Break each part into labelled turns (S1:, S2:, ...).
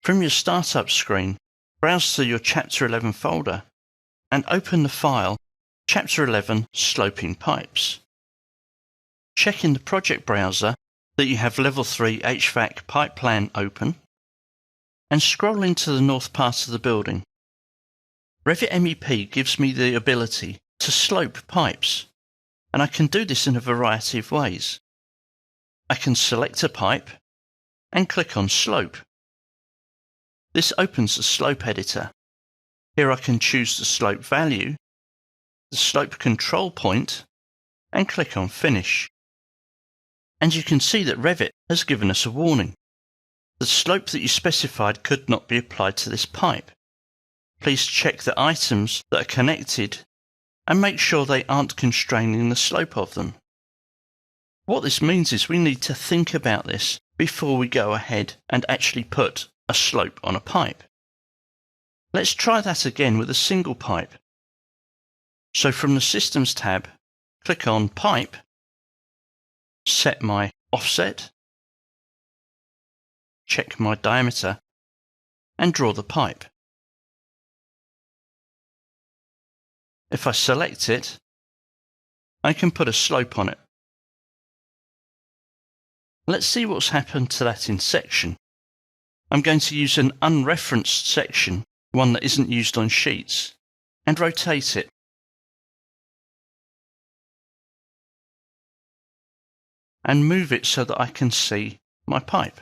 S1: From your startup screen, browse to your Chapter 11 folder and open the file Chapter 11 Sloping Pipes. Check in the project browser that you have Level 3 HVAC pipe plan open and scroll into the north part of the building. Revit MEP gives me the ability to slope pipes, and I can do this in a variety of ways. I can select a pipe and click on Slope. This opens the slope editor. Here I can choose the slope value, the slope control point, and click on Finish. And you can see that Revit has given us a warning. The slope that you specified could not be applied to this pipe. Please check the items that are connected and make sure they aren't constraining the slope of them. What this means is we need to think about this before we go ahead and actually put a slope on a pipe. Let's try that again with a single pipe. So from the Systems tab, click on Pipe, set my offset, check my diameter, and draw the pipe. If I select it, I can put a slope on it. Let's see what's happened to that in section. I'm going to use an unreferenced section, one that isn't used on sheets, and rotate it. And move it so that I can see my pipe.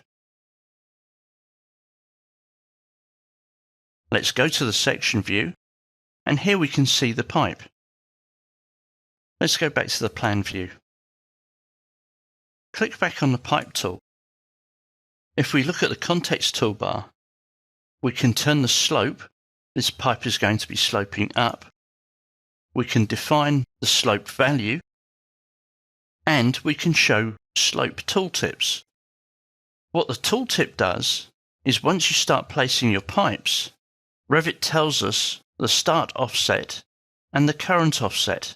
S1: Let's go to the section view, and here we can see the pipe. Let's go back to the plan view. Click back on the pipe tool. If we look at the context toolbar, we can turn the slope. This pipe is going to be sloping up. We can define the slope value, and we can show slope tooltips. What the tooltip does is once you start placing your pipes, Revit tells us the start offset and the current offset.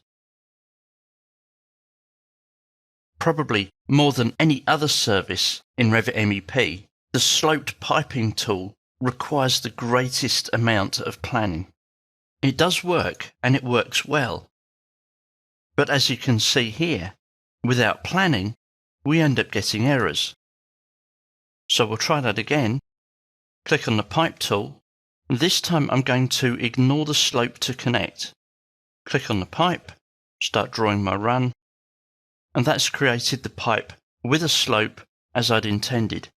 S1: Probably more than any other service in Revit MEP, the sloped piping tool requires the greatest amount of planning. It does work, and it works well. But as you can see here, without planning, we end up getting errors. So we'll try that again. Click on the pipe tool. This time I'm going to ignore the slope to connect. Click on the pipe, start drawing my run, and that's created the pipe with a slope as I'd intended.